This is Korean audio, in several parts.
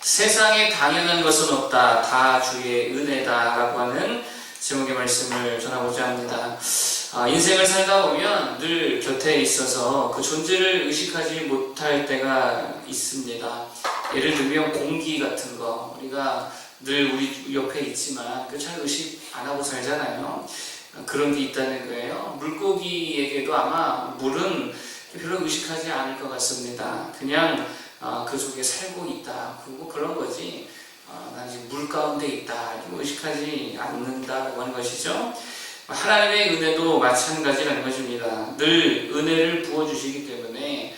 세상에 당연한 것은 없다. 다 주의 은혜다. 라고 하는 제목의 말씀을 전하고자 합니다. 인생을 살다 보면 늘 곁에 있어서 그 존재를 의식하지 못할 때가 있습니다. 예를 들면 공기 같은 거, 우리가 늘 우리 옆에 있지만 잘 의식 안 하고 살잖아요. 그런 게 있다는 거예요. 물고기에게도 아마 물은 별로 의식하지 않을 것 같습니다. 그냥 그 속에 살고 있다. 그리고 그런 거지. 난 지금 물 가운데 있다. 의식하지 않는다고 하는 것이죠. 하나님의 은혜도 마찬가지라는 것입니다. 늘 은혜를 부어주시기 때문에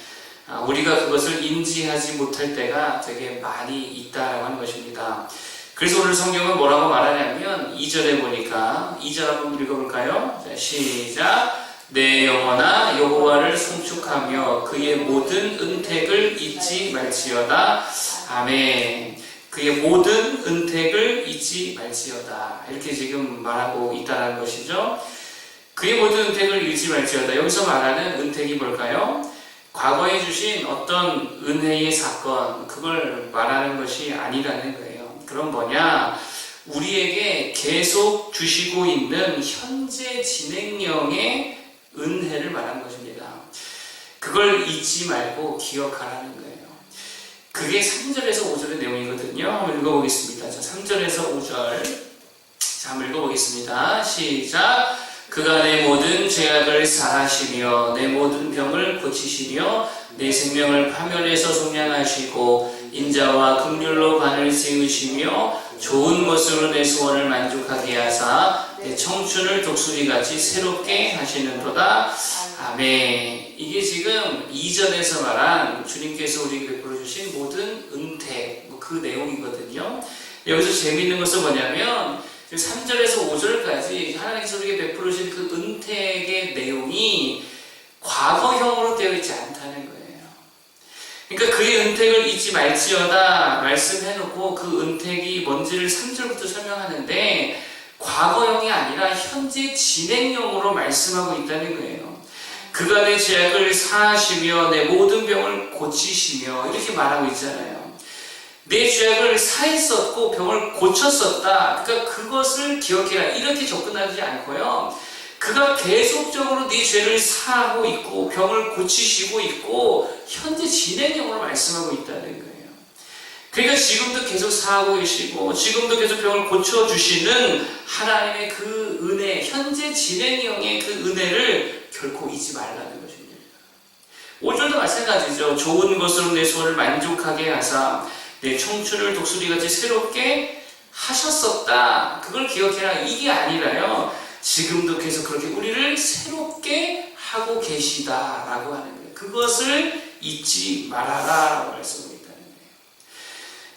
우리가 그것을 인지하지 못할 때가 되게 많이 있다라고 하는 것입니다. 그래서 오늘 성경은 뭐라고 말하냐면 2절에 보니까 2절 한번 읽어볼까요? 자, 시작! 내 영혼아 여호와를 송축하며 그의 모든 은택을 잊지 말지어다. 아멘. 그의 모든 은택을 잊지 말지어다. 이렇게 지금 말하고 있다는 것이죠. 그의 모든 은택을 잊지 말지어다. 여기서 말하는 은택이 뭘까요? 과거에 주신 어떤 은혜의 사건, 그걸 말하는 것이 아니라는 거예요. 그럼 뭐냐? 우리에게 계속 주시고 있는 현재 진행형의 은혜를 말하는 것입니다. 그걸 잊지 말고 기억하라는 거예요. 그게 3절에서 5절의 내용이거든요. 한번 읽어보겠습니다. 자, 3절에서 5절. 자, 한번 읽어보겠습니다. 시작! 그가 내 모든 죄악을 사하시며 내 모든 병을 고치시며 내 생명을 파멸해서 속량하시고 인자와 긍휼로 관을 세우시며 좋은 것으로 내 소원을 만족하게 하사 내 청춘을 독수리같이 새롭게 하시는도다. 아멘. 이게 지금 2절에서 말한 주님께서 우리에게 베풀어 주신 모든 은택, 그 내용이거든요. 여기서 재미있는 것은 뭐냐면 3절에서 5절까지 하나님께서 우리에게 베풀어 주신 그 은택의 내용이 과거형으로 되어 있지 않다는 거예요. 그러니까 그의 은택을 잊지 말지어다 말씀해놓고 그 은택이 뭔지를 3절부터 설명하는데 과거형이 아니라 현재 진행형으로 말씀하고 있다는 거예요. 그가 내 죄악을 사하시며 내 모든 병을 고치시며 이렇게 말하고 있잖아요. 내 죄악을 사했었고 병을 고쳤었다. 그러니까 그것을 기억해라. 이렇게 접근하지 않고요. 그가 계속적으로 네 죄를 사하고 있고 병을 고치시고 있고 현재 진행형으로 말씀하고 있다는 거예요. 그러니까 지금도 계속 사하고 계시고 지금도 계속 병을 고쳐주시는 하나님의 그 은혜, 현재 진행형의 그 은혜를 결코 잊지 말라는 것입니다. 5절도 마찬가지죠. 좋은 것으로 내 소원을 만족하게 하사 내 청춘을 독수리같이 새롭게 하셨었다. 그걸 기억해라. 이게 아니라요. 지금도 계속 그렇게 우리를 새롭게 하고 계시다라고 하는 거예요. 그것을 잊지 말아라 라고 말씀하고 있다는 거예요.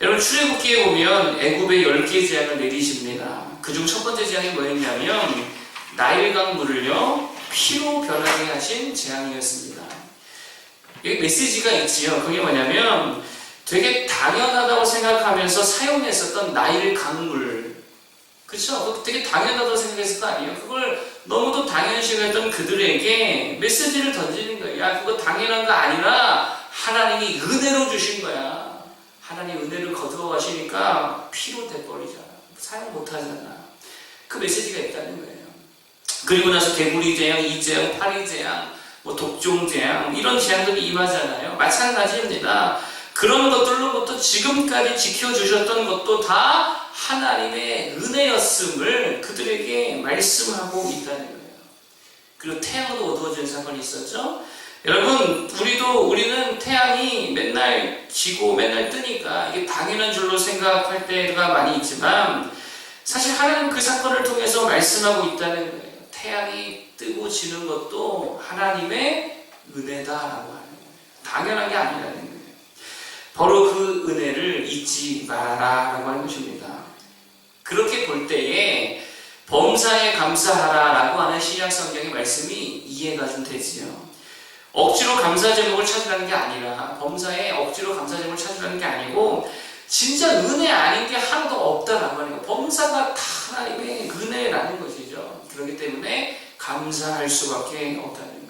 여러분 출애굽기에 보면 애굽에 10개의 재앙을 내리십니다. 그중 첫 번째 재앙이 뭐였냐면 나일강 물을요 피로 변하게 하신 재앙이었습니다. 여기 메시지가 있지요. 그게 뭐냐면 되게 당연하다고 생각하면서 사용했었던 나일 강물, 그렇죠? 되게 당연하다고 생각했을 거 아니에요. 그걸 너무도 당연시했던 그들에게 메시지를 던지는 거예요. 야, 그거 당연한 거 아니라 하나님이 은혜로 주신 거야. 하나님 은혜를 거두어 가시니까 피로 돼버리잖아. 사용 못하잖아. 그 메시지가 있다는 거예요. 그리고 나서 개구리 재앙, 이재앙, 파리 재앙, 독종 재앙 이런 재앙들이 임하잖아요. 마찬가지입니다. 그런 것들로부터 지금까지 지켜주셨던 것도 다 하나님의 은혜였음을 그들에게 말씀하고 있다는 거예요. 그리고 태양도 어두워지는 사건이 있었죠. 여러분, 우리는 태양이 맨날 지고 맨날 뜨니까 이게 당연한 줄로 생각할 때가 많이 있지만 사실 하나님 그 사건을 통해서 말씀하고 있다는 거예요. 태양이 뜨고 지는 것도 하나님의 은혜다라고 하는 거예요. 당연한 게 아니라는 거예요. 바로 그 은혜를 잊지 말아라 라고 하는 것입니다. 그렇게 볼 때에 범사에 감사하라 라고 하는 신약 성경의 말씀이 이해가 좀 되지요. 억지로 감사 제목을 찾으라는 게 아니라 범사에 억지로 감사 제목을 찾으라는 게 아니고 진짜 은혜 아닌 게 하나도 없다라고 하는 거예요. 범사가 다 하나님의 은혜라는 것이죠. 그렇기 때문에 감사할 수밖에 없다는 거예요.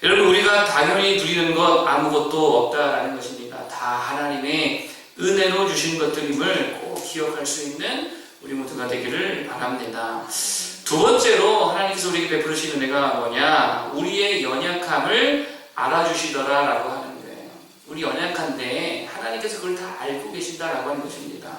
여러분 우리가 당연히 누리는 것 아무것도 없다라는 것입니다. 다 하나님의 은혜로 주신 것들임을 꼭 기억할 수 있는 우리 모두가 되기를 바랍니다. 두 번째로 하나님께서 우리에게 베풀으신 은혜가 뭐냐? 우리의 연약함을 알아주시더라라고 하는 거예요. 우리 연약한데 하나님께서 그걸 다 알고 계신다라고 하는 것입니다.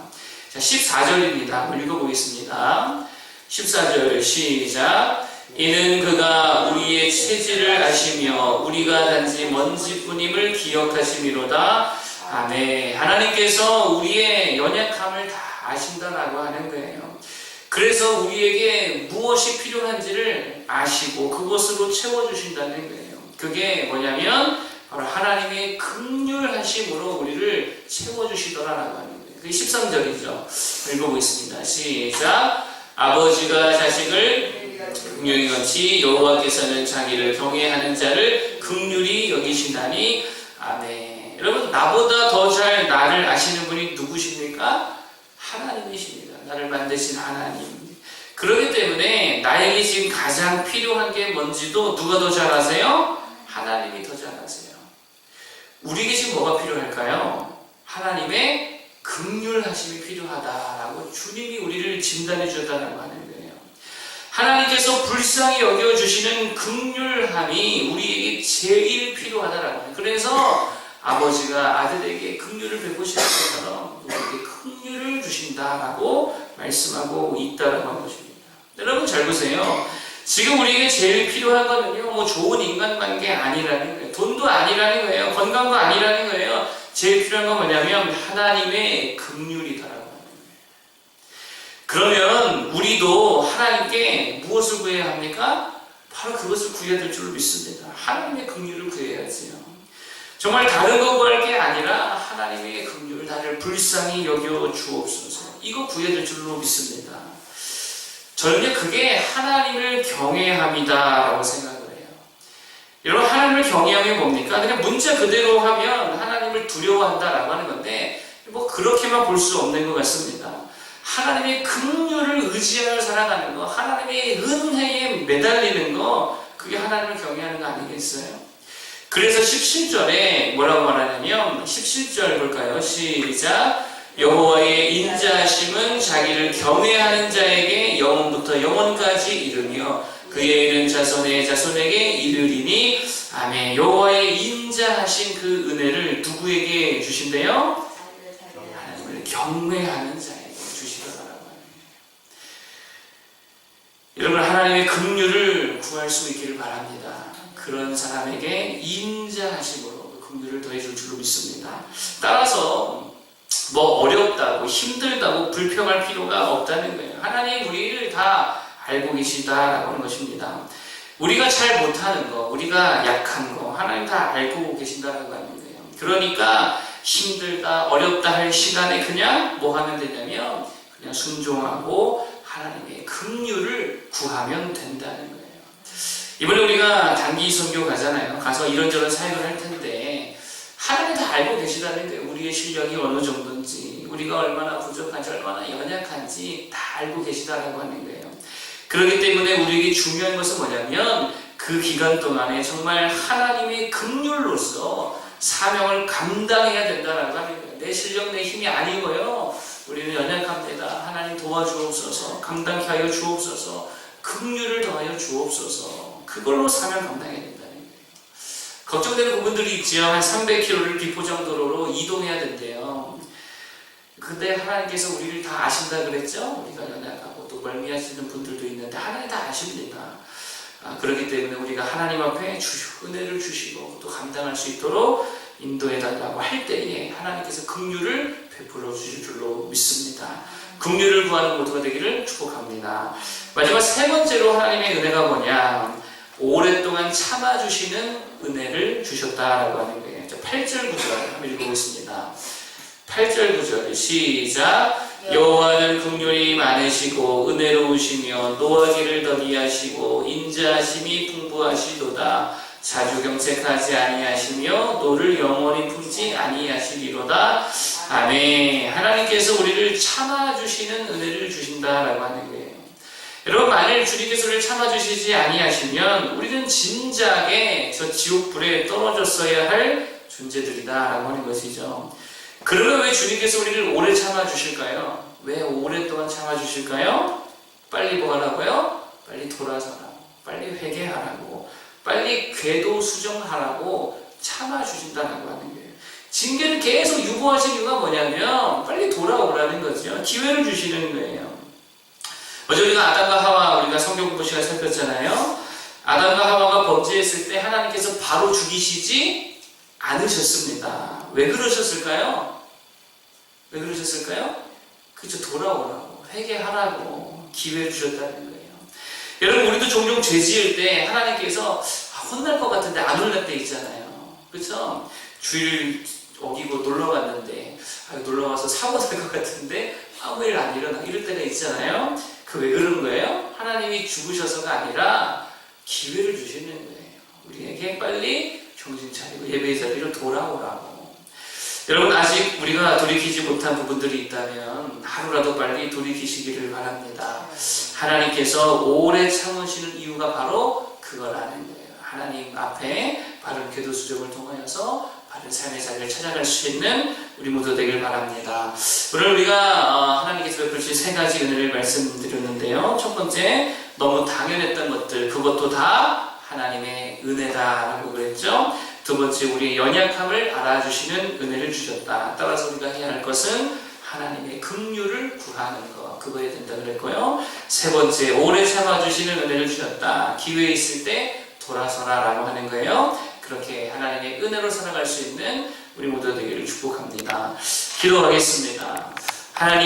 자, 14절입니다. 한번 읽어보겠습니다. 14절 시작. 이는 그가 우리의 체질을 아시며 우리가 단지 먼지뿐임을 기억하심이로다. 아멘. 하나님께서 우리의 연약함을 다 아신다라고 하는 거예요. 그래서 우리에게 무엇이 필요한지를 아시고 그것으로 채워주신다는 거예요. 그게 뭐냐면 바로 하나님의 긍휼하심으로 우리를 채워주시더라라고 하는 거예요. 그게 13절이죠. 읽어보겠습니다. 시작. 아버지가 자식을 긍휼히 여기시 여호와께서는 자기를 경외하는 자를 긍휼히 여기신다니. 아멘. 여러분, 나보다 더 잘 나를 아시는 분이 누구십니까? 하나님이십니다. 나를 만드신 하나님. 그렇기 때문에 나에게 지금 가장 필요한 게 뭔지도 누가 더 잘 아세요? 하나님이 더 잘 아세요. 우리에게 지금 뭐가 필요할까요? 하나님의 긍휼하심이 필요하다라고 주님이 우리를 진단해 주셨다고 하는 거예요. 하나님께서 불쌍히 여겨주시는 긍휼함이 우리에게 제일 필요하다라고 해요. 그래서 아버지가 아들에게 긍휼을 베푸시는 것처럼 우리에게 긍휼을 주신다라고 말씀하고 있다라고 하는 것입니다. 여러분 잘 보세요. 지금 우리에게 제일 필요한 거는요, 뭐 좋은 인간관계 아니라는 거예요. 돈도 아니라는 거예요. 건강도 아니라는 거예요. 제일 필요한 건 뭐냐면 하나님의 긍휼이다라고 하는 거예요. 그러면 우리도 하나님께 무엇을 구해야 합니까? 바로 그것을 구해야 될 줄로 믿습니다. 하나님의 긍휼을 구해야지요. 정말 다른 거 구할 게 아니라 하나님의 긍휼을 나를 불쌍히 여겨 주옵소서. 이거 구해야 될 줄로 믿습니다. 저는 그게 하나님을 경외함이다라고 생각을 해요. 여러분, 하나님을 경외함이 뭡니까? 그냥 문자 그대로 하면 하나님을 두려워한다라고 하는 건데 뭐 그렇게만 볼 수 없는 것 같습니다. 하나님의 긍휼을 의지하며 살아가는 거, 하나님의 은혜에 매달리는 거, 그게 하나님을 경외하는 거 아니겠어요? 그래서 17절에 뭐라고 말하냐면 17절 볼까요? 시작. 여호와의 인자하심은 자기를 경외하는 자에게 영원부터 영원까지 이르며 그의 이른 자손의 자손에게 이르리니. 아멘. 여호와의 인자하신 그 은혜를 누구에게 주신대요? 하나님을 경외하는 자에게 주시더라라고 합니다. 여러분, 하나님의 긍휼을 구할 수 있기를 바랍니다. 그런 사람에게 인자하심으로 긍휼을 더해줄 줄로 믿습니다. 따라서 뭐 어렵다고 힘들다고 불평할 필요가 없다는 거예요. 하나님 우리를 다 알고 계시다라고 하는 것입니다. 우리가 잘 못하는 거, 우리가 약한 거 하나님 다 알고 계신다라고 하는 거예요. 그러니까 힘들다 어렵다 할 시간에 그냥 뭐 하면 되냐면 그냥 순종하고 하나님의 긍휼을 구하면 된다는 거예요. 이번에 우리가 단기 선교 가잖아요. 가서 이런저런 사역을 할 텐데 하나님 다 알고 계시다는 거예요. 우리의 실력이 어느 정도인지, 우리가 얼마나 부족한지, 얼마나 연약한지 다 알고 계시다라고 하는 거예요. 그렇기 때문에 우리에게 중요한 것은 뭐냐면 그 기간 동안에 정말 하나님의 긍휼로서 사명을 감당해야 된다라고 하는 거예요. 내 실력, 내 힘이 아니고요. 우리는 연약합니다. 하나님 도와주옵소서, 감당케 하여 주옵소서, 긍휼을 더하여 주옵소서. 그걸로 사명 감당해야 된다는 거예요. 걱정되는 부분들이 있지요. 한 300km를 비포장도로로 이동해야 된대요. 근데 하나님께서 우리를 다 아신다 그랬죠? 우리가 연약하고 또 멀미하시는 분들도 있는데 하나님 다 아십니다. 그렇기 때문에 우리가 하나님 앞에 은혜를 주시고 또 감당할 수 있도록 인도해달라고 할 때에 하나님께서 긍휼을 베풀어 주실 줄로 믿습니다. 긍휼을 구하는 모두가 되기를 축복합니다. 마지막 세 번째로 하나님의 은혜가 뭐냐? 오랫동안 참아주시는 은혜를 주셨다라고 하는 거예요. 8절 9절 한번 읽어보겠습니다. 8절 9절 시작. 여호와는 긍휼이 많으시고 은혜로우시며 노하기를 더디하시고 인자하심이 풍부하시도다. 자주 경색하지 아니하시며 노를 영원히 품지 아니하시리로다. 아멘. 하나님께서 우리를 참아주시는 은혜를 주신다라고 하는 거예요. 여러분, 만일 주님께서 우리를 참아주시지 아니하시면 우리는 진작에 저 지옥불에 떨어졌어야 할 존재들이다라고 하는 것이죠. 그러면 왜 주님께서 우리를 오래 참아주실까요? 왜 오랫동안 참아주실까요? 빨리 뭐 하라고요? 빨리 돌아서라고, 빨리 회개하라고, 빨리 궤도 수정하라고 참아주신다는 하는 거예요. 징계를 계속 유보하신 이유가 뭐냐면 빨리 돌아오라는 거죠. 기회를 주시는 거예요. 어제 우리가 아담과 하와, 우리가 성경 공부 시간 살폈잖아요. 아담과 하와가 범죄했을 때 하나님께서 바로 죽이시지 않으셨습니다. 왜 그러셨을까요? 왜 그러셨을까요? 그저 돌아오라고, 회개하라고 기회를 주셨다는 거예요. 여러분, 우리도 종종 죄 지을 때 하나님께서 혼날 것 같은데 안 혼날 때 있잖아요. 그렇죠? 주일 어기고 놀러 갔는데 놀러 가서 사고 날 것 같은데 아무 일 안 일어나, 이럴 때가 있잖아요. 그 왜 그런 거예요? 하나님이 죽으셔서가 아니라 기회를 주시는 거예요. 우리에게 빨리 정신 차리고 예배의 자리로 돌아오라고. 여러분, 아직 우리가 돌이키지 못한 부분들이 있다면 하루라도 빨리 돌이키시기를 바랍니다. 하나님께서 오래 참으시는 이유가 바로 그거라는 거예요. 하나님 앞에 바른 궤도 수정을 통하여서 바른 삶의 자리를 찾아갈 수 있는 우리 모두 되길 바랍니다. 오늘 우리가 하나님께서 베푸신 세 가지 은혜를 말씀드렸는데요. 첫 번째, 너무 당연했던 것들, 그것도 다 하나님의 은혜다라고 그랬죠. 두 번째, 우리의 연약함을 알아주시는 은혜를 주셨다. 따라서 우리가 해야 할 것은 하나님의 긍휼을 구하는 것, 그거에 된다 그랬고요. 세 번째, 오래 참아주시는 은혜를 주셨다. 기회 있을 때 돌아서라 라고 하는 거예요. 그렇게 하나님의 은혜로 살아갈 수 있는 우리 모두 되기를 축복합니다. 기도하겠습니다. 하나님